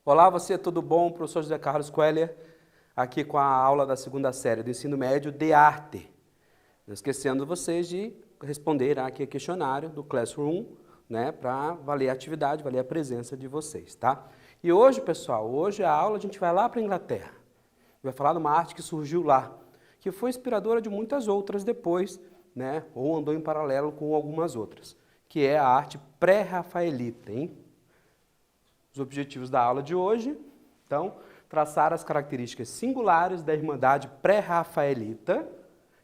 Olá, você, tudo bom? Professor José Carlos Queller, aqui com a aula da segunda série do ensino médio de arte. Não esquecendo vocês de responder aqui o questionário do Classroom, né, para valer a atividade, valer a presença de vocês, tá? E hoje, pessoal, hoje a aula a gente vai lá para a Inglaterra. Vai falar de uma arte que surgiu lá, que foi inspiradora de muitas outras depois, né, ou andou em paralelo com algumas outras, que é a arte pré-rafaelita, hein? Os objetivos da aula de hoje, então, traçar as características singulares da Irmandade pré-rafaelita,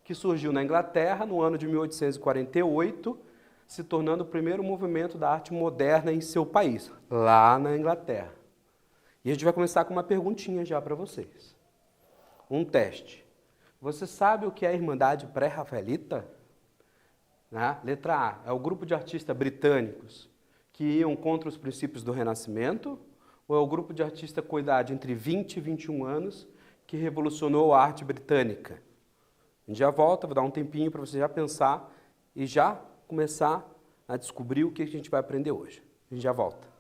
que surgiu na Inglaterra no ano de 1848, se tornando o primeiro movimento da arte moderna em seu país, lá na Inglaterra. E a gente vai começar com uma perguntinha já para vocês. Um teste. Você sabe o que é a Irmandade pré-rafaelita? Né? Letra A, é o grupo de artistas britânicos que iam contra os princípios do Renascimento, ou é o grupo de artistas com idade entre 20 e 21 anos que revolucionou a arte britânica? A gente já volta, vou dar um tempinho para você já pensar e já começar a descobrir o que a gente vai aprender hoje. A gente já volta.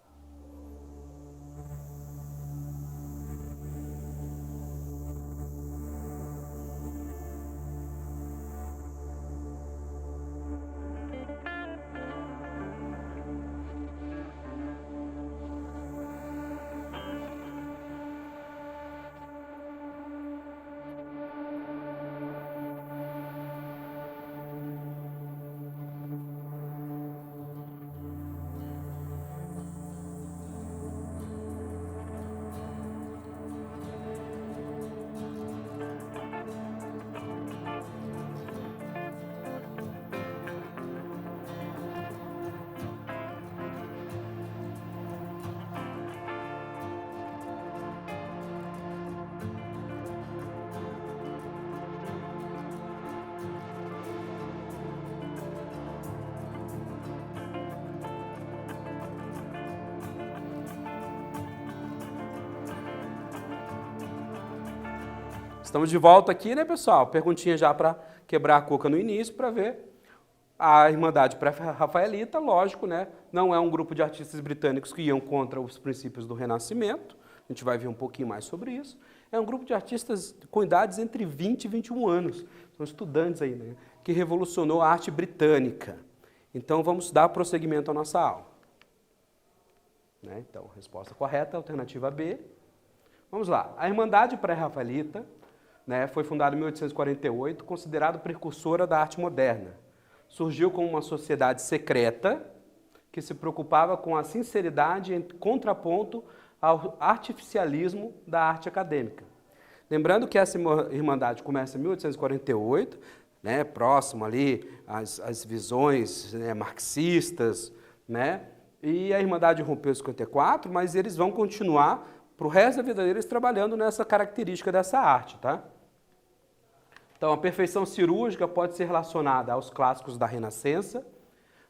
Estamos de volta aqui, né, pessoal? Perguntinha já para quebrar a cuca no início, para ver a Irmandade pré-rafaelita, lógico, né? Não é um grupo de artistas britânicos que iam contra os princípios do Renascimento, a gente vai ver um pouquinho mais sobre isso. É um grupo de artistas com idades entre 20 e 21 anos, são estudantes aí, né? Que revolucionou a arte britânica. Então, vamos dar prosseguimento à nossa aula. Né? Então, resposta correta, alternativa B. Vamos lá. A Irmandade pré-rafaelita, né, foi fundada em 1848, considerada precursora da arte moderna. Surgiu como uma sociedade secreta que se preocupava com a sinceridade em contraponto ao artificialismo da arte acadêmica. Lembrando que essa Irmandade começa em 1848, né, próximo ali às visões, né, marxistas, né, e a Irmandade rompeu em 54, mas eles vão continuar para o resto da vida deles trabalhando nessa característica dessa arte, tá? Então, a perfeição cirúrgica pode ser relacionada aos clássicos da Renascença,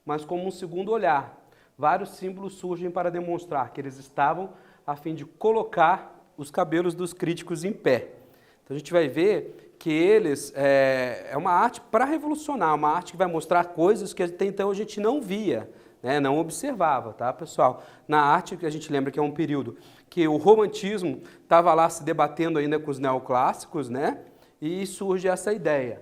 mas como um segundo olhar, vários símbolos surgem para demonstrar que eles estavam a fim de colocar os cabelos dos críticos em pé. Então, a gente vai ver que eles é uma arte para revolucionar, uma arte que vai mostrar coisas que até então a gente não via, né, não observava, tá, pessoal? Na arte, que a gente lembra que é um período que o romantismo estava lá se debatendo ainda com os neoclássicos, né? E surge essa ideia.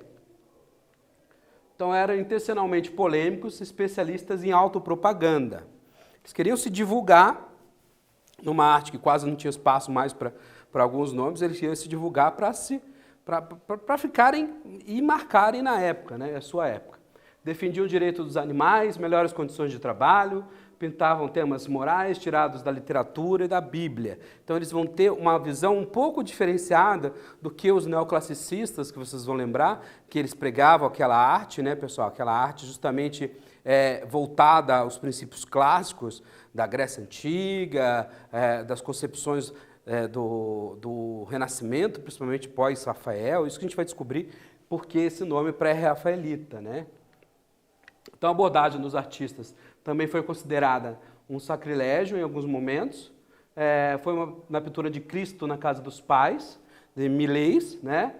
Então, eram intencionalmente polêmicos, especialistas em autopropaganda. Eles queriam se divulgar numa arte que quase não tinha espaço mais para alguns nomes, eles queriam se divulgar para ficarem e marcarem na época, né, a sua época. Defendiam o direito dos animais, melhores condições de trabalho, pintavam temas morais tirados da literatura e da Bíblia. Então, eles vão ter uma visão um pouco diferenciada do que os neoclassicistas, que vocês vão lembrar, que eles pregavam aquela arte, né, pessoal? Aquela arte justamente voltada aos princípios clássicos da Grécia Antiga, das concepções do Renascimento, principalmente pós-Rafael. Isso que a gente vai descobrir porque esse nome pré-rafaelita, né? Então, a abordagem dos artistas também foi considerada um sacrilégio em alguns momentos. Foi na pintura de Cristo na Casa dos Pais, de Millais, né?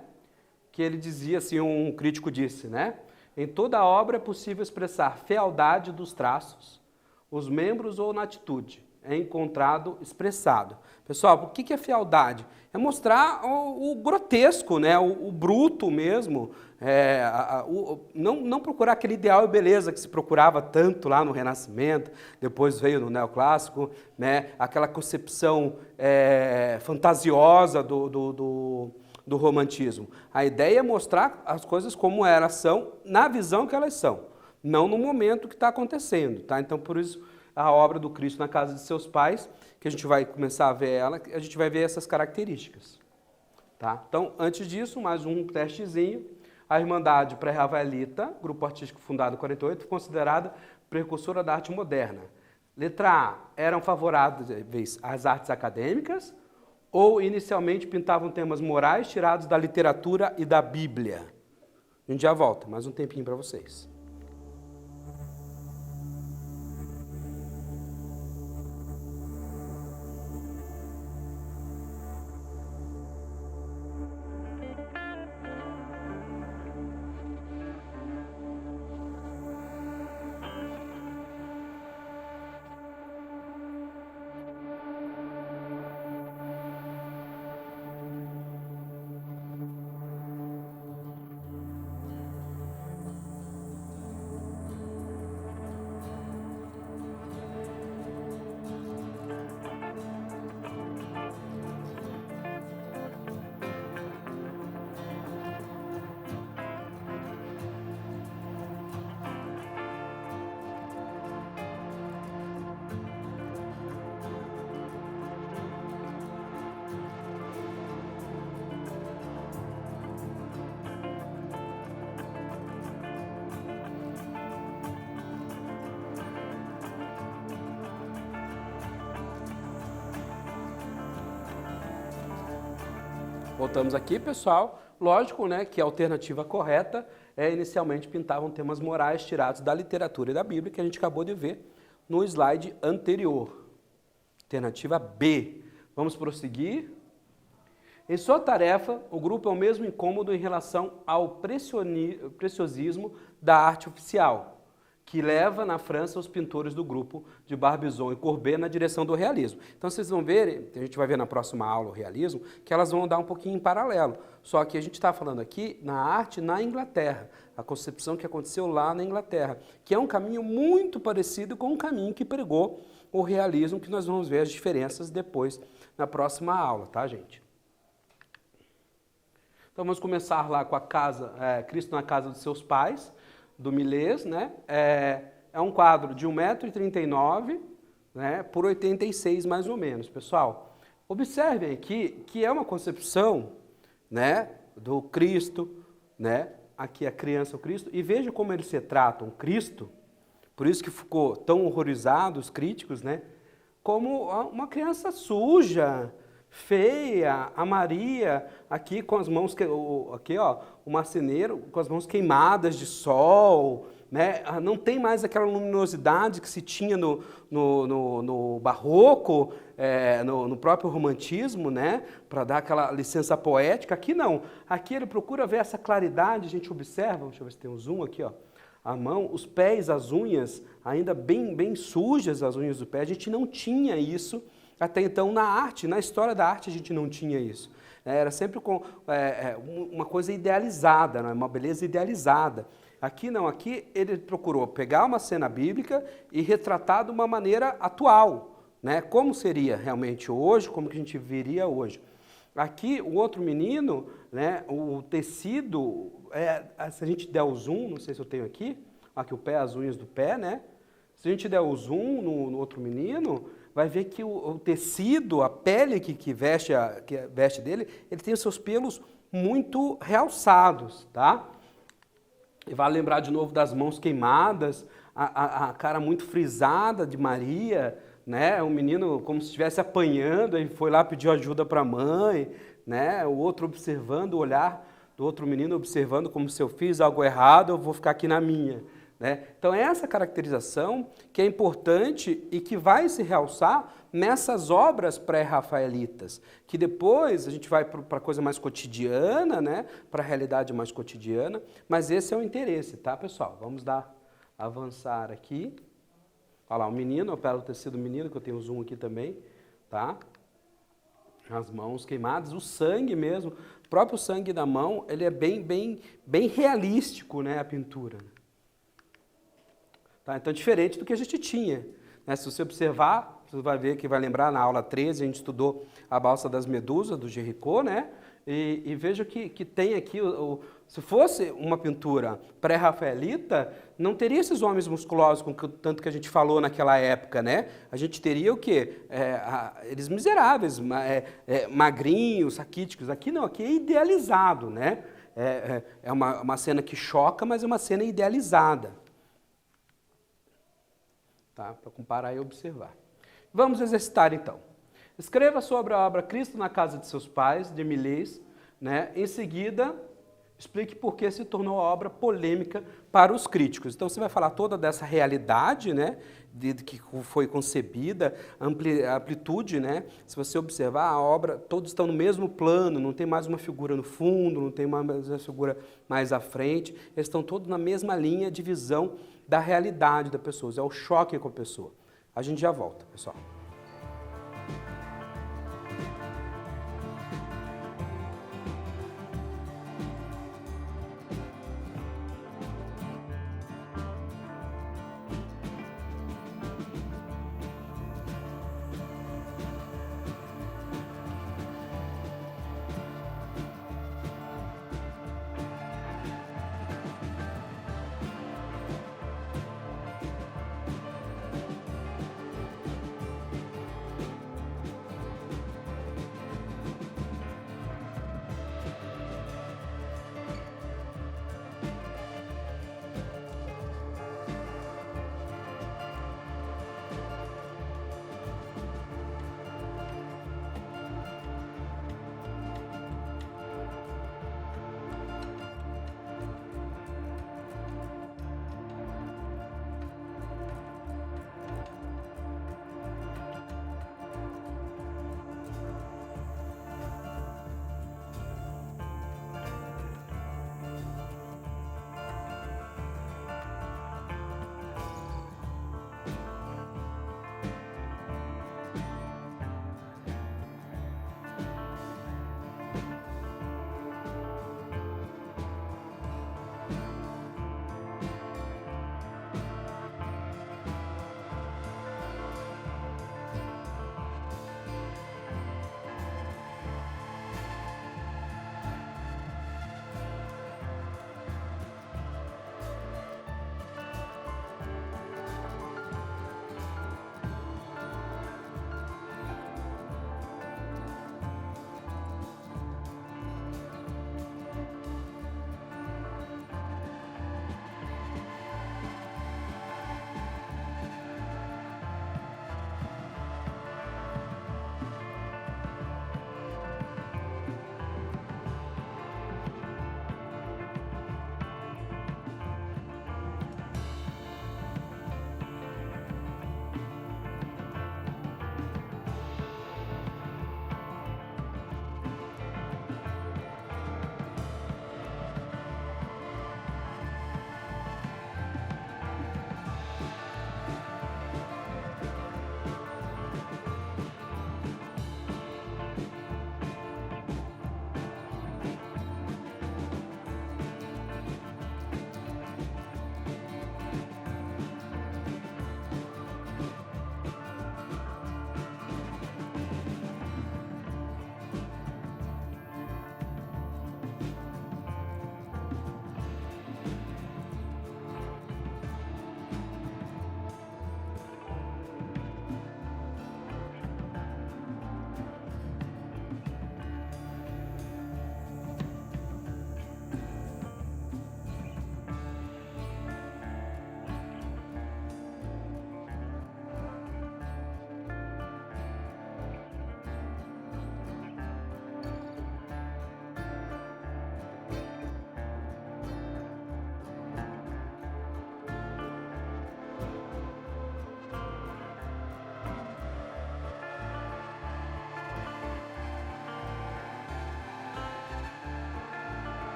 Que ele dizia, assim, um crítico disse, né? Em toda a obra é possível expressar fealdade dos traços, os membros ou na atitude, é encontrado expressado. Pessoal, o que é fealdade? É mostrar o grotesco, né? O bruto mesmo, não procurar aquele ideal e beleza que se procurava tanto lá no Renascimento, depois veio no Neoclássico, né? Aquela concepção fantasiosa do romantismo. A ideia é mostrar as coisas como elas são, na visão que elas são, não no momento que está acontecendo. Tá? Então, por isso, a obra do Cristo na casa de seus pais, que a gente vai começar a ver ela, a gente vai ver essas características. Tá? Então, antes disso, mais um testezinho. A Irmandade Pré-Rafaelita, grupo artístico fundado em 48, considerada precursora da arte moderna. Letra A, eram favoráveis às artes acadêmicas ou inicialmente pintavam temas morais tirados da literatura e da Bíblia? A gente já volta, mais um tempinho para vocês. Voltamos aqui, pessoal. Lógico, né, que a alternativa correta inicialmente pintavam temas morais tirados da literatura e da Bíblia, que a gente acabou de ver no slide anterior. Alternativa B. Vamos prosseguir. Em sua tarefa, o grupo é o mesmo incômodo em relação ao preciosismo da arte oficial, que leva na França os pintores do grupo de Barbizon e Courbet na direção do realismo. Então vocês vão ver, a gente vai ver na próxima aula o realismo, que elas vão andar um pouquinho em paralelo. Só que a gente está falando aqui na arte na Inglaterra, a concepção que aconteceu lá na Inglaterra, que é um caminho muito parecido com o caminho que pregou o realismo, que nós vamos ver as diferenças depois na próxima aula, tá, gente? Então vamos começar lá com a casa, Cristo na casa dos seus pais, do Millais, né? É um quadro de 1,39 m, né, por 86 mais ou menos. Pessoal, observem aqui que é uma concepção, né, do Cristo, né, aqui a criança, o Cristo, e veja como eles retratam o Cristo, por isso que ficou tão horrorizado os críticos, né, como uma criança suja, feia, a Maria aqui com as mãos, aqui ó, o marceneiro com as mãos queimadas de sol, né? Não tem mais aquela luminosidade que se tinha no barroco, no próprio romantismo, né? Para dar aquela licença poética. Aqui não, aqui ele procura ver essa claridade, a gente observa, deixa eu ver se tem um zoom aqui, ó. A mão, os pés, as unhas, ainda bem sujas as unhas do pé, a gente não tinha isso. Até então, na arte, na história da arte, a gente não tinha isso. Era sempre com uma coisa idealizada, uma beleza idealizada. Aqui não, aqui ele procurou pegar uma cena bíblica e retratar de uma maneira atual, né? Como seria realmente hoje, como que a gente veria hoje. Aqui, o outro menino, né, o tecido, se a gente der o zoom, não sei se eu tenho aqui o pé, as unhas do pé, né? Se a gente der o zoom no outro menino, vai ver que o tecido, a pele que veste dele, ele tem os seus pelos muito realçados, tá? E vai lembrar de novo das mãos queimadas, a cara muito frisada de Maria, né? Um menino como se estivesse apanhando, e foi lá pedir ajuda para a mãe, né? O outro observando, o olhar do outro menino observando como se eu fiz algo errado, eu vou ficar aqui na minha. Né? Então, essa caracterização que é importante e que vai se realçar nessas obras pré-rafaelitas, que depois a gente vai para a coisa mais cotidiana, né? Para a realidade mais cotidiana, mas esse é o interesse, tá, pessoal? Vamos avançar aqui. Olha lá, o menino, pelo tecido menino, que eu tenho zoom aqui também, tá? As mãos queimadas, o sangue mesmo, o próprio sangue da mão, ele é bem realístico, né, a pintura. Tá? Então, diferente do que a gente tinha. Né? Se você observar, você vai ver que vai lembrar, na aula 13, a gente estudou a balsa das medusas, do Géricault, né? E veja que tem aqui, se fosse uma pintura pré-rafaelita, não teria esses homens musculosos, tanto que a gente falou naquela época, né? A gente teria o quê? Eles miseráveis, magrinhos, raquíticos. Aqui não, aqui é idealizado, né? É uma cena que choca, mas é uma cena idealizada. Tá? Para comparar e observar. Vamos exercitar então. Escreva sobre a obra Cristo na Casa de Seus Pais, de Millais, né? Em seguida, explique por que se tornou a obra polêmica para os críticos. Então, você vai falar toda dessa realidade, né? De que foi concebida, a amplitude, né? Se você observar a obra, todos estão no mesmo plano, não tem mais uma figura no fundo, não tem mais uma figura mais à frente, eles estão todos na mesma linha de visão da realidade da pessoa, é o choque com a pessoa. A gente já volta, pessoal.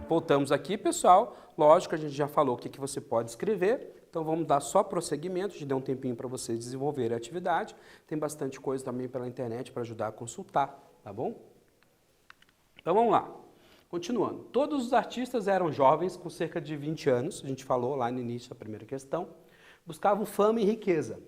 Voltamos aqui, pessoal. Lógico, a gente já falou o que você pode escrever. Então, vamos dar só prosseguimento. A gente deu um tempinho para vocês desenvolverem a atividade. Tem bastante coisa também pela internet para ajudar a consultar, tá bom? Então, vamos lá. Continuando. Todos os artistas eram jovens, com cerca de 20 anos. A gente falou lá no início da primeira questão. Buscavam fama e riqueza.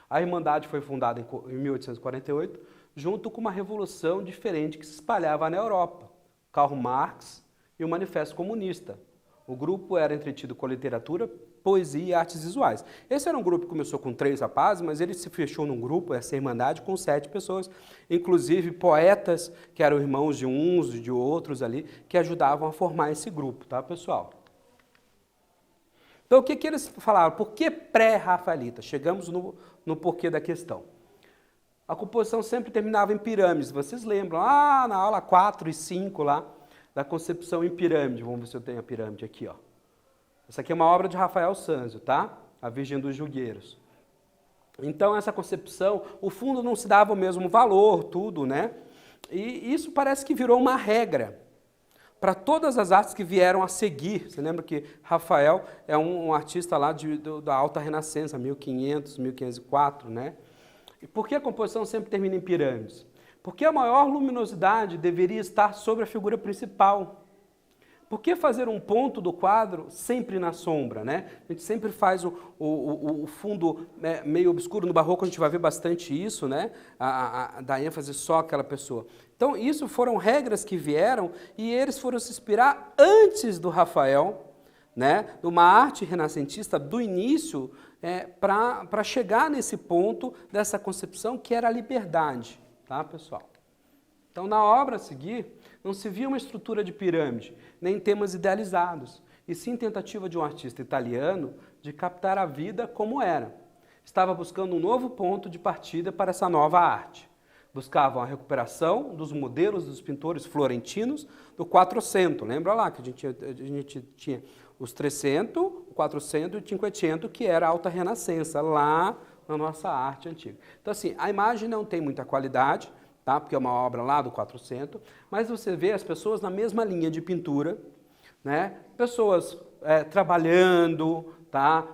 A Irmandade foi fundada em 1848, junto com uma revolução diferente que se espalhava na Europa. Karl Marx e o Manifesto Comunista. O grupo era entretido com literatura, poesia e artes visuais. Esse era um grupo que começou com 3 rapazes, mas ele se fechou num grupo, essa Irmandade, com 7 pessoas, inclusive poetas, que eram irmãos de uns e de outros ali, que ajudavam a formar esse grupo, tá, pessoal? Então, o que eles falaram? Por que pré-rafaelita? Chegamos no porquê da questão. A composição sempre terminava em pirâmides. Vocês lembram? Na aula 4 e 5 lá, da concepção em pirâmide. Vamos ver se eu tenho a pirâmide aqui, ó. Essa aqui é uma obra de Rafael Sanzio, tá? A Virgem dos Jogueiros. Então, essa concepção, o fundo não se dava o mesmo valor, tudo, né? E isso parece que virou uma regra para todas as artes que vieram a seguir. Você lembra que Rafael é um artista lá da Alta Renascença, 1500, 1504, né? E por que a composição sempre termina em pirâmides? Porque a maior luminosidade deveria estar sobre a figura principal. Por que fazer um ponto do quadro sempre na sombra, né? A gente sempre faz o fundo meio obscuro. No Barroco a gente vai ver bastante isso, né? Dá ênfase só àquela pessoa. Então, isso foram regras que vieram e eles foram se inspirar antes do Rafael, né? Numa arte renascentista do início, para chegar nesse ponto dessa concepção que era a liberdade, tá, pessoal? Então, na obra a seguir, não se via uma estrutura de pirâmide, nem temas idealizados, e sim tentativa de um artista italiano de captar a vida como era. Estava buscando um novo ponto de partida para essa nova arte. Buscavam a recuperação dos modelos dos pintores florentinos do 400. Lembra lá que a gente tinha os 300, o 400 e o 500, que era a Alta Renascença, lá na nossa arte antiga. Então, assim, a imagem não tem muita qualidade, tá? Porque é uma obra lá do 400, mas você vê as pessoas na mesma linha de pintura, né? Pessoas trabalhando, tá?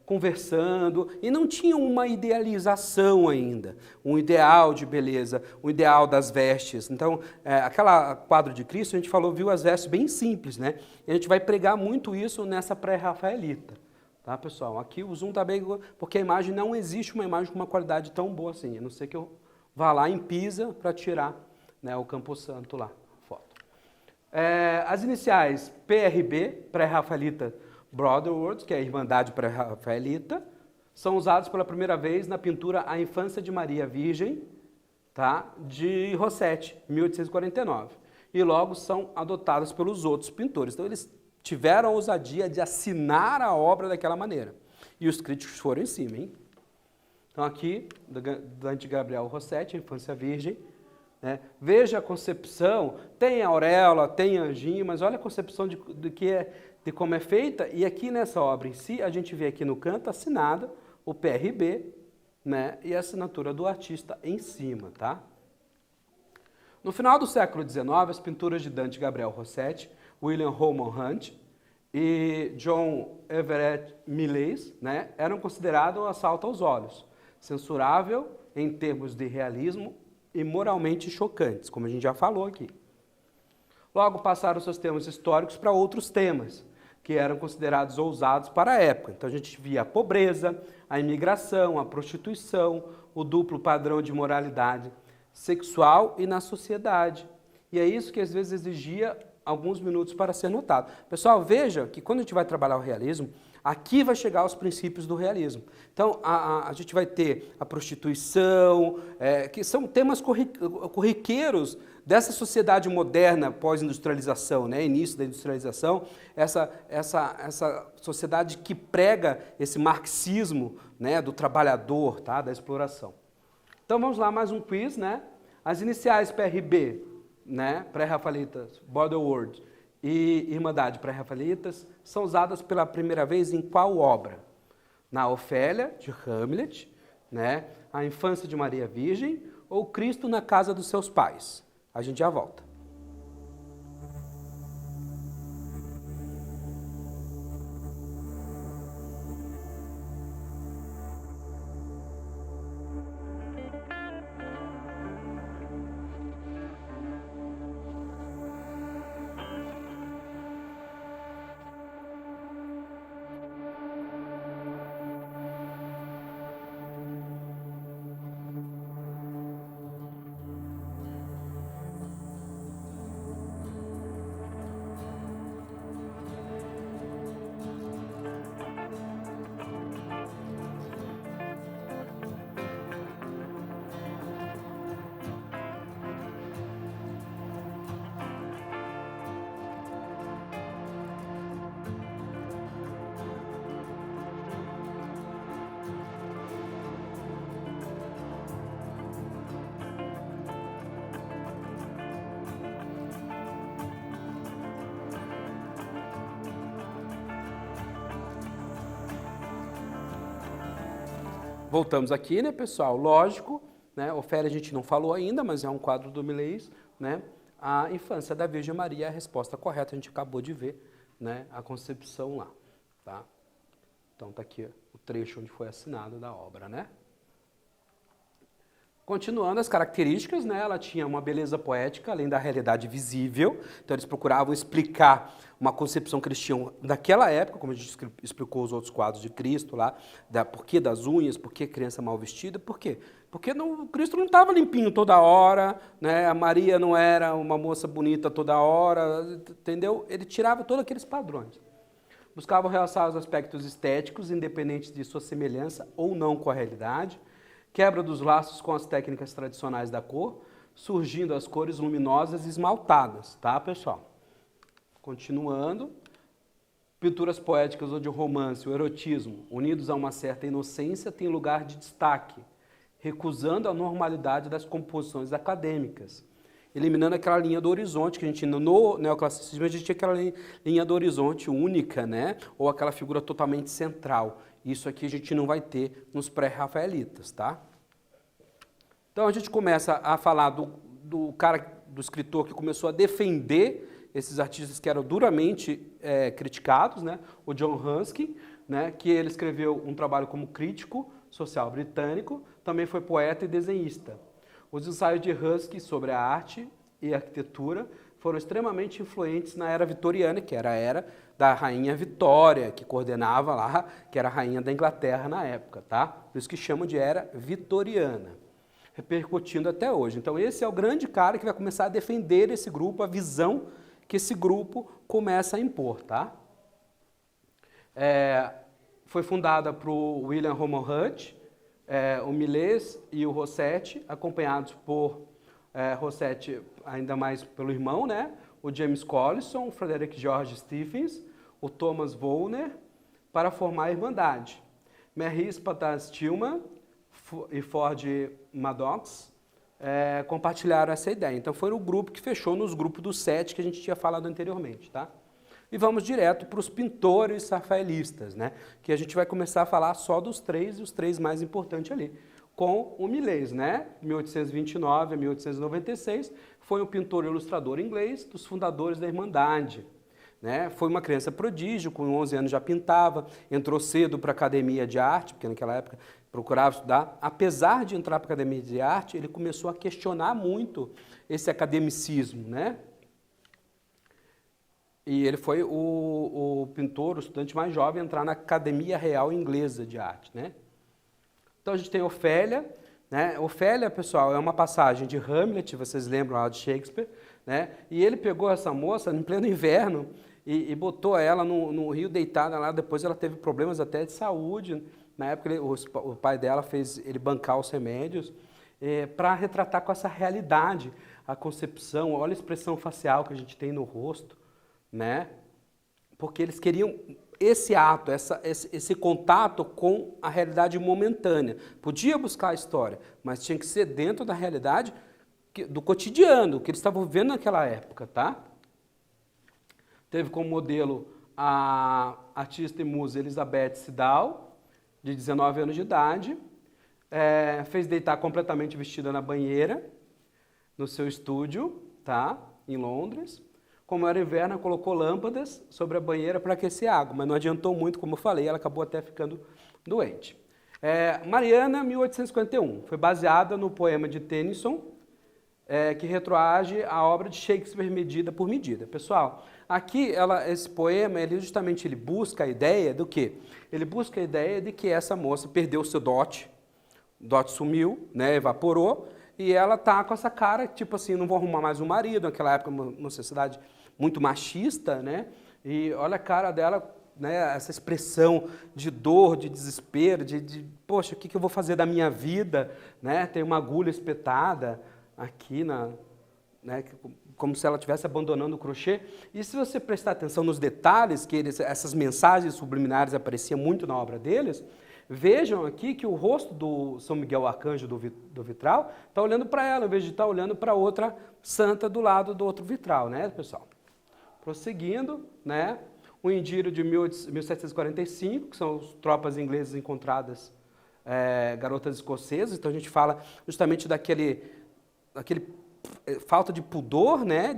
Conversando, e não tinham uma idealização ainda, um ideal de beleza, um ideal das vestes. Então, aquela quadro de Cristo, a gente viu as vestes bem simples, né? E a gente vai pregar muito isso nessa pré-rafaelita, tá, pessoal? Aqui o zoom está bem, porque a imagem não existe uma imagem com uma qualidade tão boa assim, a não ser que eu vá lá em Pisa para tirar, né, o Campo Santo lá, foto. As iniciais PRB, pré-rafaelita Brotherhood, que é a Irmandade Pré-Rafaelita, são usados pela primeira vez na pintura A Infância de Maria Virgem, tá, de Rossetti, 1849. E logo são adotadas pelos outros pintores. Então eles tiveram a ousadia de assinar a obra daquela maneira. E os críticos foram em cima, hein? Então aqui, Dante Gabriel Rossetti, A Infância Virgem, né? Veja a concepção, tem auréola, tem anjinho, mas olha a concepção de como é feita, e aqui nessa obra em si, a gente vê aqui no canto assinada o PRB, né, e a assinatura do artista em cima, tá? No final do século XIX, as pinturas de Dante Gabriel Rossetti, William Rowan Hunt e John Everett Millais, né, eram considerados um assalto aos olhos, censurável em termos de realismo e moralmente chocantes, como a gente já falou aqui. Logo passaram seus temas históricos para outros temas, que eram considerados ousados para a época. Então a gente via a pobreza, a imigração, a prostituição, o duplo padrão de moralidade sexual e na sociedade. E é isso que às vezes exigia alguns minutos para ser notado. Pessoal, veja que quando a gente vai trabalhar o realismo, aqui vai chegar os princípios do realismo. Então, a gente vai ter a prostituição, que são temas corriqueiros dessa sociedade moderna pós-industrialização, né? Início da industrialização, essa sociedade que prega esse marxismo, né, do trabalhador, tá? Da exploração. Então, vamos lá, mais um quiz, né? As iniciais PRB, né? Pré-Rafaelitas, Brotherhood e Irmandade Pré-Rafaelitas são usadas pela primeira vez em qual obra? Na Ofélia, de Hamlet, né? A Infância de Maria Virgem ou Cristo na Casa dos Seus Pais? A gente já volta. voltamos aqui, né, pessoal? Lógico, né? Ofélia a gente não falou ainda, mas é um quadro do Millais, né? A infância da Virgem Maria é a resposta correta, a gente acabou de ver, né, a concepção lá, tá? Então tá aqui o trecho onde foi assinado da obra, né? Continuando as características, né, ela tinha uma beleza poética, além da realidade visível, então eles procuravam explicar uma concepção que eles tinham naquela época, como a gente explicou os outros quadros de Cristo lá, por que das unhas, por que criança mal vestida, por quê? Porque o Cristo não estava limpinho toda hora, né, a Maria não era uma moça bonita toda hora, entendeu? Ele tirava todos aqueles padrões. Buscavam realçar os aspectos estéticos, independentes de sua semelhança ou não com a realidade, quebra dos laços com as técnicas tradicionais da cor, surgindo as cores luminosas e esmaltadas, tá, pessoal? Continuando, pinturas poéticas onde o romance, o erotismo, unidos a uma certa inocência, têm lugar de destaque, recusando a normalidade das composições acadêmicas, eliminando aquela linha do horizonte, que a gente, no neoclassicismo, a gente tinha aquela linha do horizonte única, né? Ou aquela figura totalmente central. Isso aqui a gente não vai ter nos pré-rafaelitas, tá? Então a gente começa a falar do escritor que começou a defender esses artistas que eram duramente criticados, né? O John Ruskin, né? Que ele escreveu um trabalho como crítico social britânico, também foi poeta e desenhista. Os ensaios de Ruskin sobre a arte e a arquitetura foram extremamente influentes na era vitoriana, que era a era da rainha Vitória, que coordenava lá, que era a rainha da Inglaterra na época, tá? Por isso que chamam de era vitoriana, repercutindo até hoje. Então esse é o grande cara que vai começar a defender esse grupo, a visão que esse grupo começa a impor, tá? Foi fundada por William Roman Hutt, o Millais e o Rossetti, acompanhados por Rossetti, ainda mais pelo irmão, né? O James Collison, o Frederick George Stephens, o Thomas Woolner, para formar a Irmandade. Maurice Patas Tillman e Ford Madox compartilharam essa ideia. Então foi o grupo que fechou nos grupos dos 7 que a gente tinha falado anteriormente, tá? E vamos direto para os pintores rafaelistas, né? Que a gente vai começar a falar só dos 3 e os 3 mais importantes ali. Com o Millais, né? 1829 a 1896, foi um pintor e ilustrador inglês, dos fundadores da Irmandade. Né? Foi uma criança prodígio, com 11 anos já pintava, entrou cedo para a academia de arte, porque naquela época procurava estudar. Apesar de entrar para a academia de arte, ele começou a questionar muito esse academicismo, né? E ele foi o pintor, o estudante mais jovem a entrar na Academia Real Inglesa de Arte, né? Então a gente tem Ofélia, né? Ofélia, pessoal, é uma passagem de Hamlet, vocês lembram lá de Shakespeare, né? E ele pegou essa moça em pleno inverno e botou ela no rio deitada lá. Depois ela teve problemas até de saúde. Na época o pai dela fez ele bancar os remédios para retratar com essa realidade a concepção. Olha a expressão facial que a gente tem no rosto, né? Porque eles queriam esse ato, esse contato com a realidade momentânea. Podia buscar a história, mas tinha que ser dentro da realidade do cotidiano, que eles estavam vivendo naquela época, tá? Teve como modelo a artista e musa Elizabeth Siddal, de 19 anos de idade, fez deitar completamente vestida na banheira, no seu estúdio, tá? Em Londres. Como era inverno, colocou lâmpadas sobre a banheira para aquecer a água, mas não adiantou muito, como eu falei, ela acabou até ficando doente. Mariana, 1851, foi baseada no poema de Tennyson, que retroage a obra de Shakespeare Medida por Medida. Pessoal, aqui esse poema, ele busca a ideia do quê? Ele busca a ideia de que essa moça perdeu o seu dote, o dote sumiu, né, evaporou, e ela tá com essa cara, tipo assim, não vou arrumar mais um marido, naquela época uma sociedade muito machista, né? E olha a cara dela, né? Essa expressão de dor, de desespero, poxa, o que eu vou fazer da minha vida, né? Tem uma agulha espetada aqui né? Como se ela estivesse abandonando o crochê. E se você prestar atenção nos detalhes, que essas mensagens subliminares apareciam muito na obra deles, vejam aqui que o rosto do São Miguel Arcanjo do vitral está olhando para ela, em vez de estar olhando para outra santa do lado do outro vitral, né, pessoal? Prosseguindo, né, o Indírio de 1745, que são as tropas inglesas encontradas Garotas Escocesas, então a gente fala justamente daquele falta de pudor, né,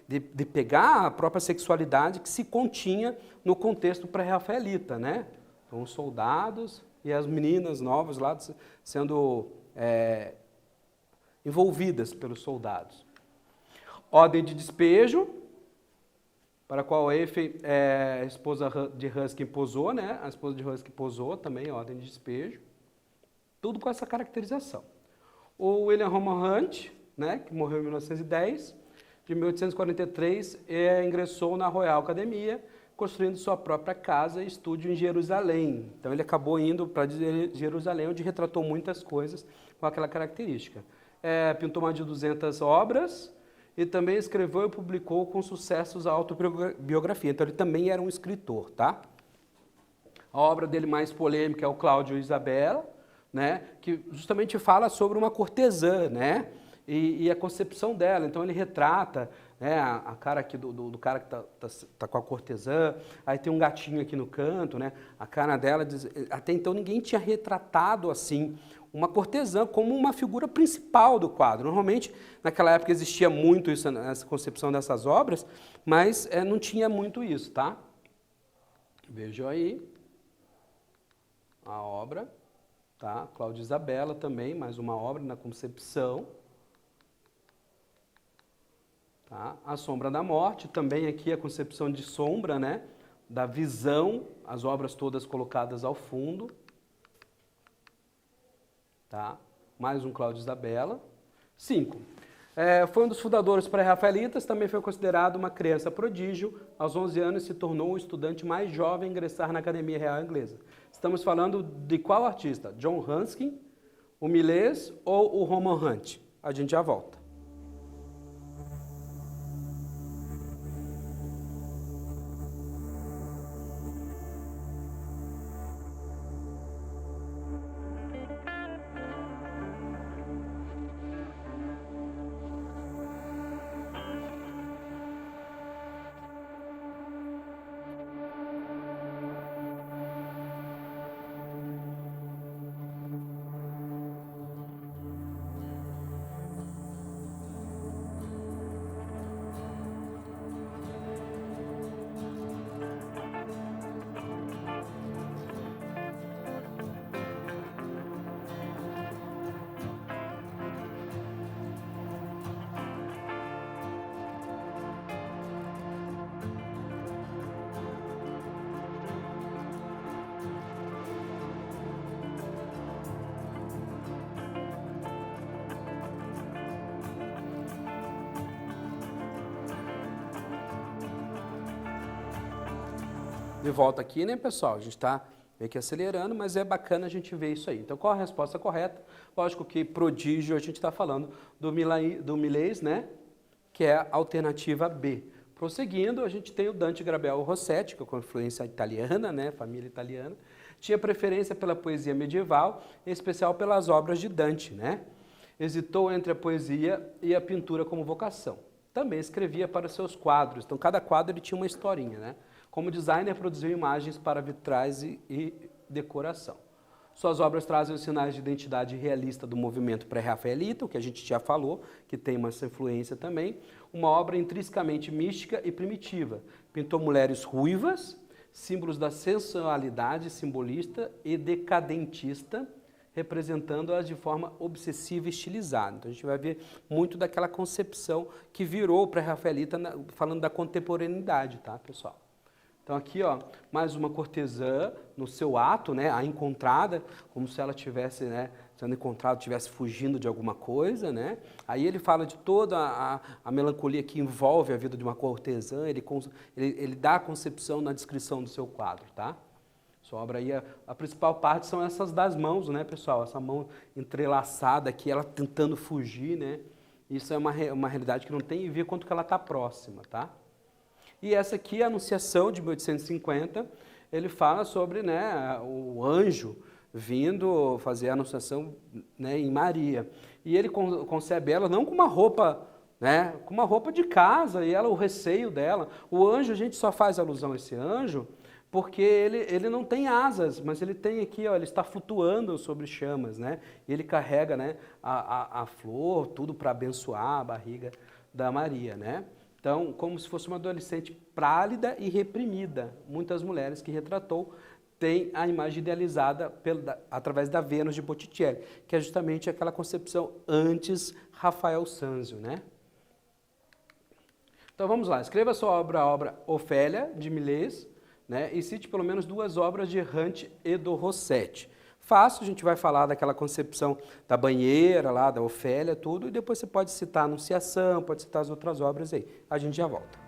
de pegar a própria sexualidade que se continha no contexto pré-rafaelita, né? Então, os soldados e as meninas novas lá sendo envolvidas pelos soldados. Ordem de despejo, para a qual a esposa de Ruskin posou, né? A esposa de Ruskin posou também, ordem de despejo. Tudo com essa caracterização. O William Roman Hunt, né, que morreu em 1910, de 1843, ingressou na Royal Academia, construindo sua própria casa e estúdio em Jerusalém. Então ele acabou indo para Jerusalém, onde retratou muitas coisas com aquela característica. Pintou mais de 200 obras e também escreveu e publicou com sucessos a autobiografia. Então ele também era um escritor, tá? A obra dele mais polêmica é o Cláudio e Isabela, né, que justamente fala sobre uma cortesã, né, e a concepção dela. Então ele retrata, né, a cara aqui do cara que tá com a cortesã, aí tem um gatinho aqui no canto, né, a cara dela, até então ninguém tinha retratado assim uma cortesã como uma figura principal do quadro. Normalmente, naquela época existia muito isso, essa concepção dessas obras, mas não tinha muito isso, tá? Vejam aí a obra. Tá? Cláudia Isabela também, mais uma obra na concepção. Tá? A Sombra da Morte, também aqui a concepção de sombra, né? Da visão, as obras todas colocadas ao fundo. Tá? Mais um Cláudia Isabela. 5. Foi um dos fundadores pré-rafaelitas, também foi considerado uma criança prodígio. Aos 11 anos se tornou o estudante mais jovem a ingressar na Academia Real Inglesa. Estamos falando de qual artista? John Ruskin, o Millais ou o Roman Hunt? A gente já volta. De volta aqui, né, pessoal? A gente está meio que acelerando, mas é bacana a gente ver isso aí. Então, qual a resposta correta? Lógico que prodígio a gente está falando do Millais, né, que é a alternativa B. Prosseguindo, a gente tem o Dante Gabriel Rossetti, que é com influência italiana, né, família italiana. Tinha preferência pela poesia medieval, em especial pelas obras de Dante, né? Hesitou entre a poesia e a pintura como vocação. Também escrevia para seus quadros, então cada quadro ele tinha uma historinha, né? Como designer, produziu imagens para vitrais e decoração. Suas obras trazem os sinais de identidade realista do movimento pré-rafaelita, o que a gente já falou, que tem uma influência também. Uma obra intrinsecamente mística e primitiva. Pintou mulheres ruivas, símbolos da sensualidade simbolista e decadentista, representando-as de forma obsessiva e estilizada. Então a gente vai ver muito daquela concepção que virou pré-rafaelita, falando da contemporaneidade, tá, pessoal? Então aqui, ó, mais uma cortesã no seu ato, né, a encontrada, como se ela tivesse, né, sendo encontrada, estivesse fugindo de alguma coisa, né? Aí ele fala de toda a melancolia que envolve a vida de uma cortesã, ele dá a concepção na descrição do seu quadro, tá? Sua obra aí, a principal parte são essas das mãos, né, pessoal? Essa mão entrelaçada aqui, ela tentando fugir, né? Isso é uma realidade que não tem a ver quanto que ela está próxima, tá? E essa aqui, a Anunciação, de 1850, ele fala sobre, né, o anjo vindo fazer a Anunciação, né, em Maria. E ele concebe ela não com uma roupa, né, com uma roupa de casa, e ela, o receio dela. O anjo, a gente só faz alusão a esse anjo porque ele não tem asas, mas ele tem aqui, ó, ele está flutuando sobre chamas, né? E ele carrega, né, a flor, tudo para abençoar a barriga da Maria, né? Então, como se fosse uma adolescente prálida e reprimida. Muitas mulheres que retratou têm a imagem idealizada através da Vênus de Botticelli, que é justamente aquela concepção antes Rafael Sanzio, né? Então vamos lá, escreva sua obra Ofélia, de Millais, né, e cite pelo menos 2 obras de Hunt e do Rossetti. Fácil, a gente vai falar daquela concepção da banheira lá, da Ofélia, tudo, e depois você pode citar a Anunciação, pode citar as outras obras aí. A gente já volta.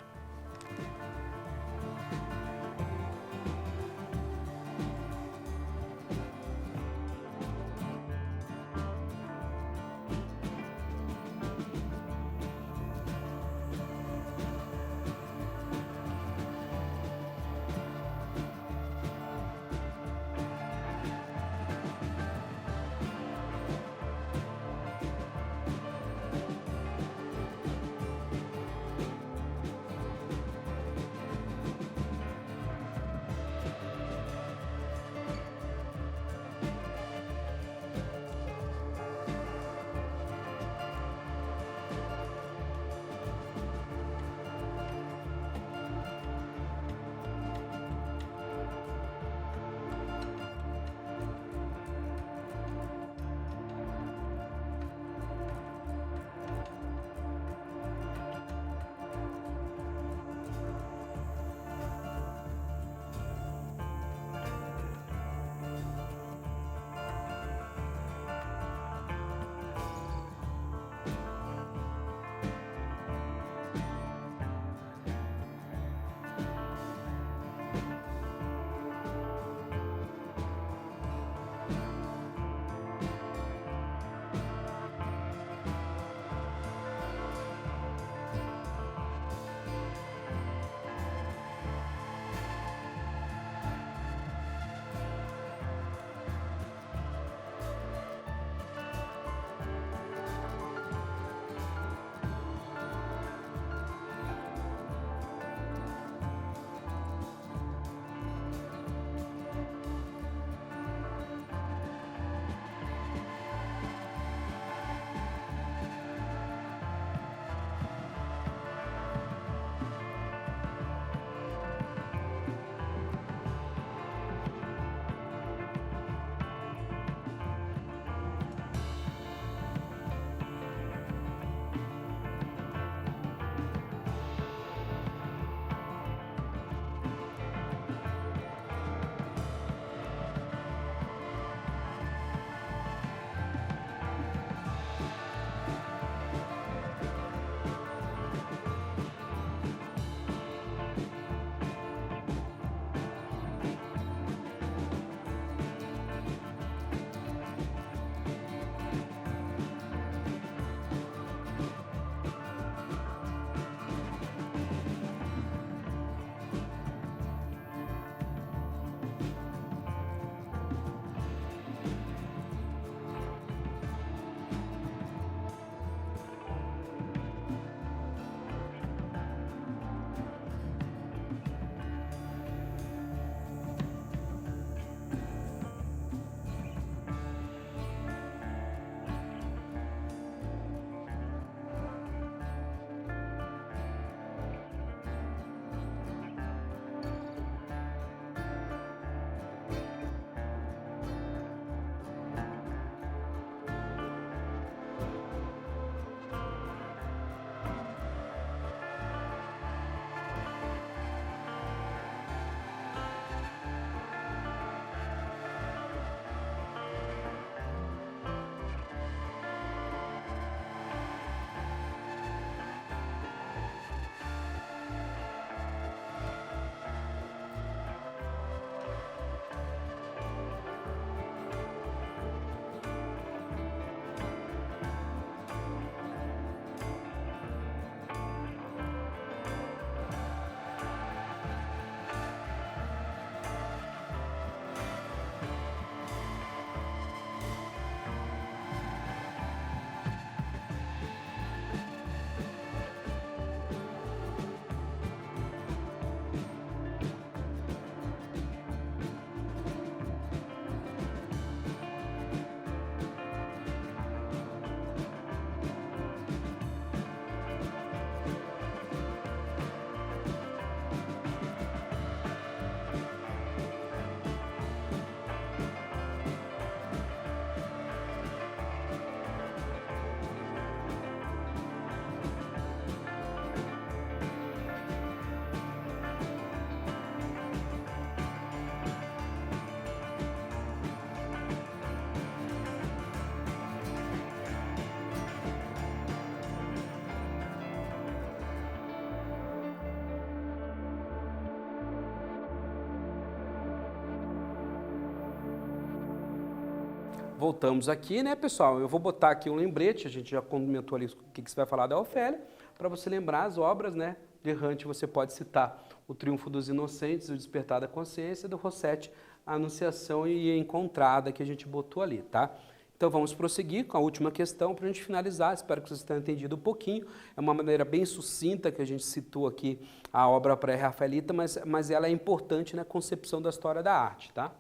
voltamos aqui, né, pessoal? Eu vou botar aqui um lembrete, a gente já comentou ali o que você vai falar da Ofélia, para você lembrar as obras, né? De Hunt você pode citar O Triunfo dos Inocentes, O Despertar da Consciência, do Rossetti, A Anunciação e a Encontrada, que a gente botou ali, tá? Então vamos prosseguir com a última questão para a gente finalizar. Espero que vocês tenham entendido um pouquinho. É uma maneira bem sucinta que a gente citou aqui a obra pré-rafaelita, mas ela é importante na concepção da história da arte, tá?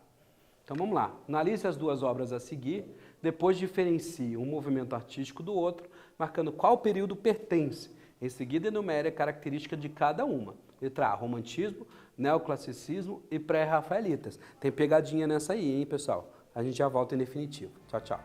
Então vamos lá. Analise as duas obras a seguir, depois diferencie um movimento artístico do outro, marcando qual período pertence. Em seguida enumere a característica de cada uma. Letra A, romantismo, neoclassicismo e pré-rafaelitas. Tem pegadinha nessa aí, hein, pessoal? A gente já volta em definitivo. Tchau, tchau.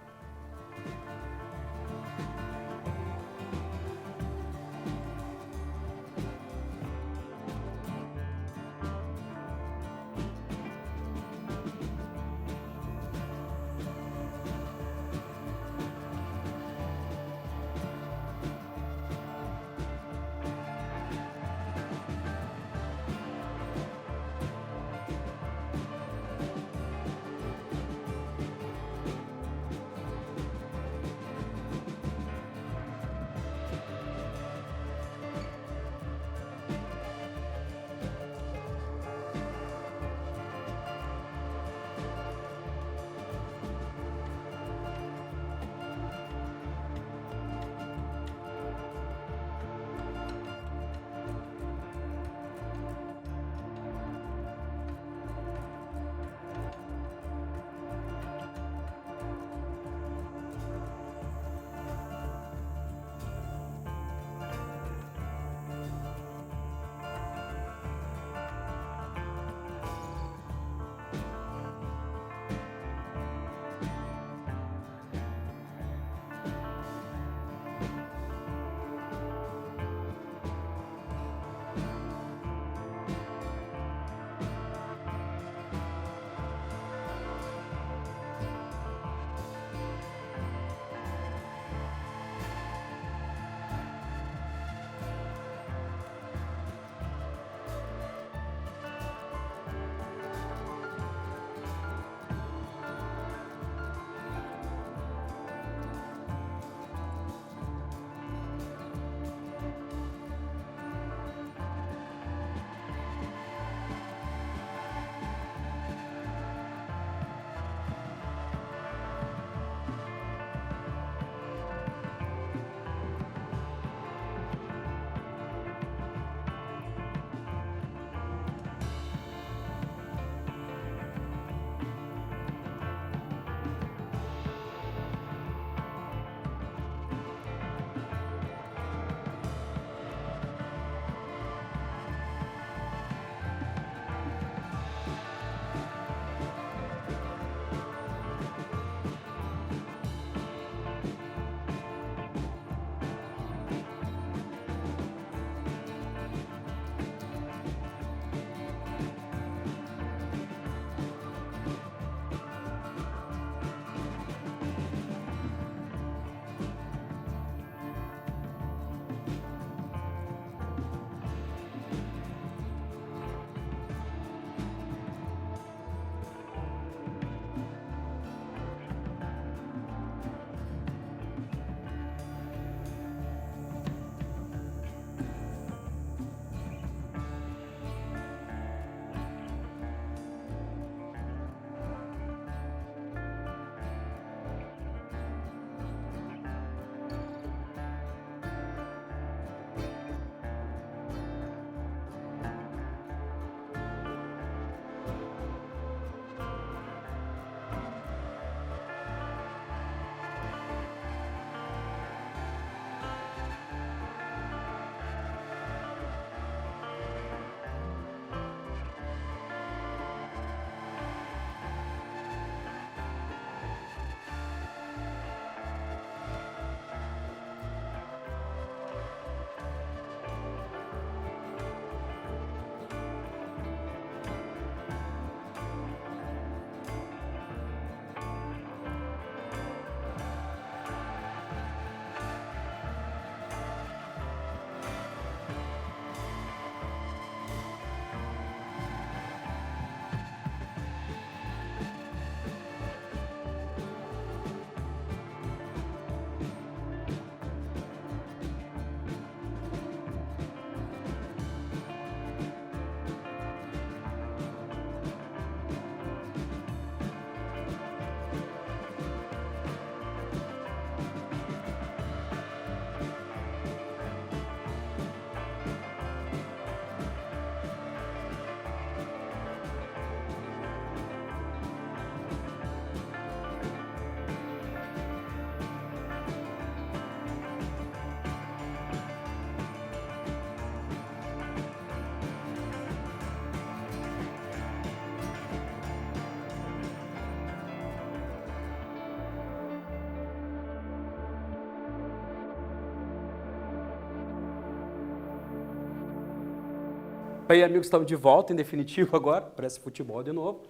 Aí, amigos, estamos de volta, em definitivo agora, parece futebol de novo.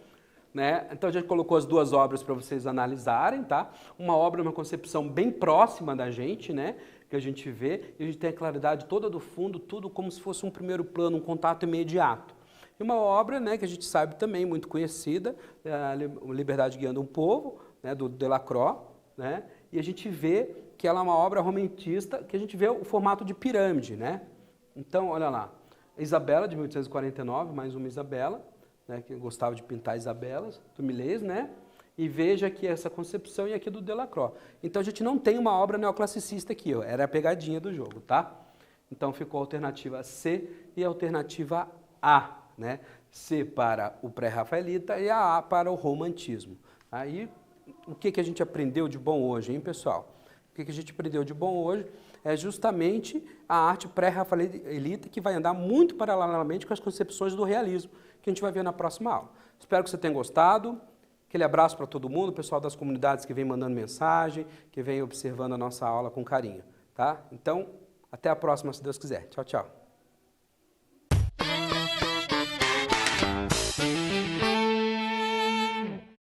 Né? Então a gente colocou as duas obras para vocês analisarem, tá? Uma obra, uma concepção bem próxima da gente, né? Que a gente vê, e a gente tem a claridade toda do fundo, tudo como se fosse um primeiro plano, um contato imediato. E uma obra, né, que a gente sabe também, muito conhecida, a Liberdade Guiando um Povo, né, do Delacroix, né? E a gente vê que ela é uma obra romantista, que a gente vê o formato de pirâmide, né? Então, olha lá, Isabela, de 1849, mais uma Isabela, né, que gostava de pintar Isabelas, do Millais, né? E veja aqui essa concepção e aqui do Delacroix. Então a gente não tem uma obra neoclassicista aqui, ó, era a pegadinha do jogo, tá? Então ficou a alternativa C e a alternativa A, né? C para o pré-rafaelita e a A para o romantismo. Aí, o que a gente aprendeu de bom hoje, hein, pessoal? O que a gente aprendeu de bom hoje é justamente a arte pré-rafaelita que vai andar muito paralelamente com as concepções do realismo, que a gente vai ver na próxima aula. Espero que você tenha gostado. Aquele abraço para todo mundo, o pessoal das comunidades que vem mandando mensagem, que vem observando a nossa aula com carinho, tá? Então, até a próxima, se Deus quiser. Tchau, tchau.